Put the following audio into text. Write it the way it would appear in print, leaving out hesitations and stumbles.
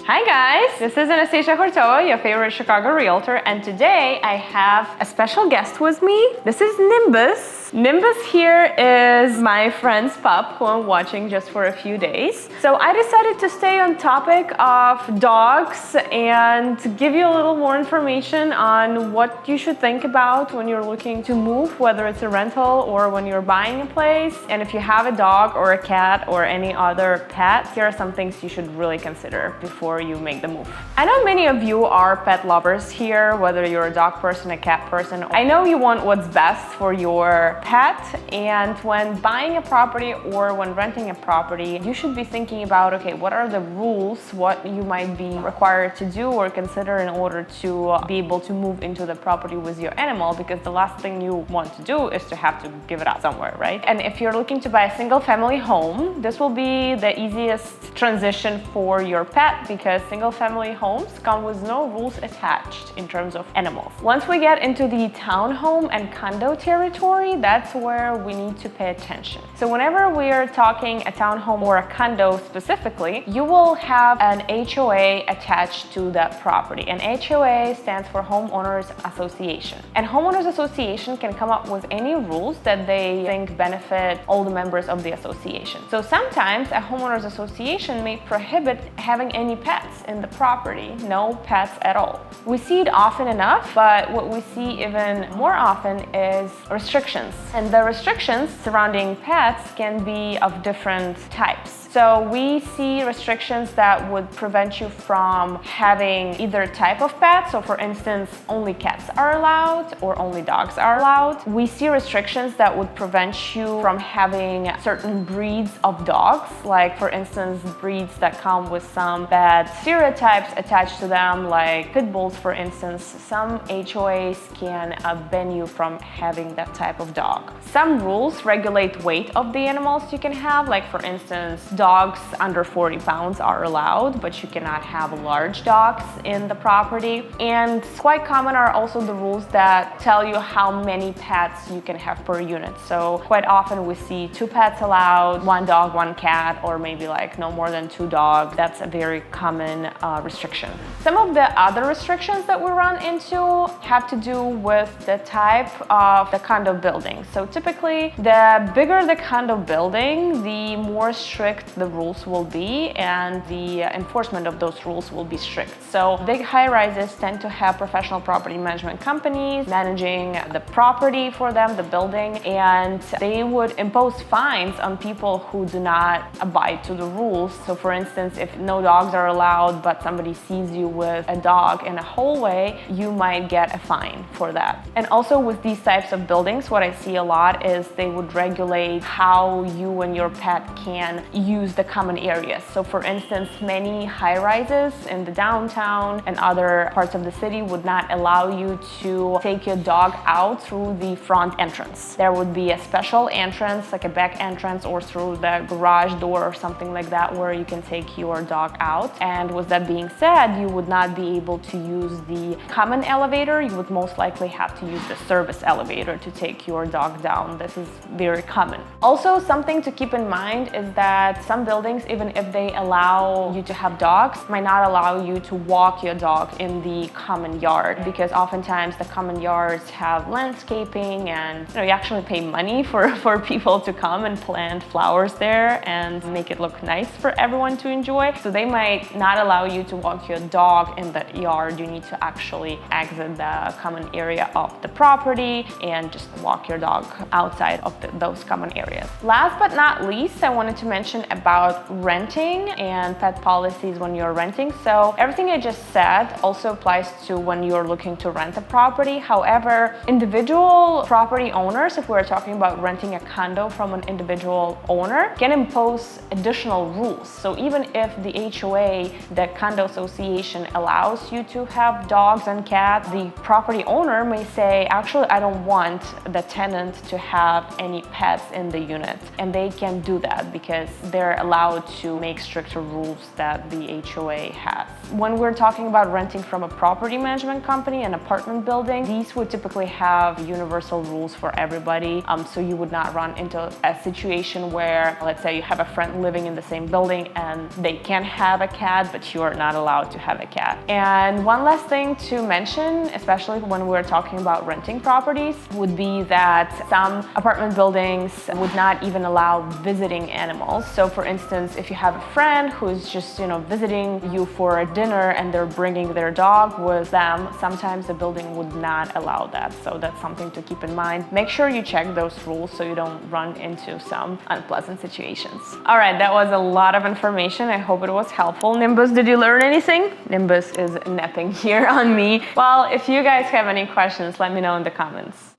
Hi guys, this is Anastasia Hortova, your favorite Chicago realtor, and today I have a special guest with me. This is Nimbus. Nimbus here is my friend's pup who I'm watching just for a few days. So I decided to stay on topic of dogs and give you a little more information on what you should think about when you're looking to move, whether it's a rental or when you're buying a place. And if you have a dog or a cat or any other pet, here are some things you should really consider before you make the move. I know many of you are pet lovers here, whether you're a dog person, a cat person. I know you want what's best for your pet, and when buying a property or when renting a property, you should be thinking about, okay, what are the rules, what you might be required to do or consider in order to be able to move into the property with your animal, because the last thing you want to do is to have to give it up somewhere, right? And if you're looking to buy a single family home, this will be the easiest transition for your pet, because single family homes come with no rules attached in terms of animals. Once we get into the townhome and condo territory, that's where we need to pay attention. So whenever we're talking a townhome or a condo specifically, you will have an HOA attached to that property. And HOA stands for Homeowners Association. And Homeowners Association can come up with any rules that they think benefit all the members of the association. So sometimes a Homeowners Association may prohibit having any pets in the property, no pets at all. We see it often enough, but what we see even more often is restrictions. And the restrictions surrounding pets can be of different types. So we see restrictions that would prevent you from having either type of pet. So for instance, only cats are allowed or only dogs are allowed. We see restrictions that would prevent you from having certain breeds of dogs, like for instance, breeds that come with some bad stereotypes attached to them, like pit bulls, for instance. Some HOAs can ban you from having that type of dog. Some rules regulate weight of the animals you can have, like for instance, dogs under 40 pounds are allowed, but you cannot have large dogs in the property. And quite common are also the rules that tell you how many pets you can have per unit. So quite often we see 2 pets allowed, 1 dog, 1 cat, or maybe like no more than 2 dogs. That's a very common restriction. Some of the other restrictions that we run into have to do with the type of the condo building. So typically, the bigger the condo building, the more strict the rules will be, and the enforcement of those rules will be strict. So big high-rises tend to have professional property management companies managing the property for them, the building, and they would impose fines on people who do not abide to the rules. So for instance, if no dogs are allowed, but somebody sees you with a dog in a hallway, you might get a fine for that. And also with these types of buildings, what I see a lot is they would regulate how you and your pet can use the common areas. So for instance, many high-rises in the downtown and other parts of the city would not allow you to take your dog out through the front entrance. There would be a special entrance, like a back entrance, or through the garage door or something like that, where you can take your dog out. And with that being said, you would not be able to use the common elevator. You would most likely have to use the service elevator to take your dog down. This is very common. Also, something to keep in mind is that some buildings, even if they allow you to have dogs, might not allow you to walk your dog in the common yard, because oftentimes the common yards have landscaping, and you actually pay money for people to come and plant flowers there and make it look nice for everyone to enjoy. So they might not allow you to walk your dog in that yard. You need to actually exit the common area of the property and just walk your dog outside of those common areas. Last but not least, I wanted to mention about renting and pet policies when you're renting. So everything I just said also applies to when you're looking to rent a property. However, individual property owners, if we're talking about renting a condo from an individual owner, can impose additional rules. So even if the HOA, the condo association, allows you to have dogs and cats, the property owner may say, actually, I don't want the tenant to have any pets in the unit. And they can do that because they're they're allowed to make stricter rules that the HOA has. When we're talking about renting from a property management company, an apartment building, these would typically have universal rules for everybody. So you would not run into a situation where, let's say you have a friend living in the same building and they can have a cat, but you are not allowed to have a cat. And one last thing to mention, especially when we're talking about renting properties, would be that some apartment buildings would not even allow visiting animals. So for instance, if you have a friend who's just, visiting you for a dinner and they're bringing their dog with them, sometimes the building would not allow that. So that's something to keep in mind. Make sure you check those rules so you don't run into some unpleasant situations. All right, that was a lot of information. I hope it was helpful. Nimbus, did you learn anything? Nimbus is napping here on me. Well, if you guys have any questions, let me know in the comments.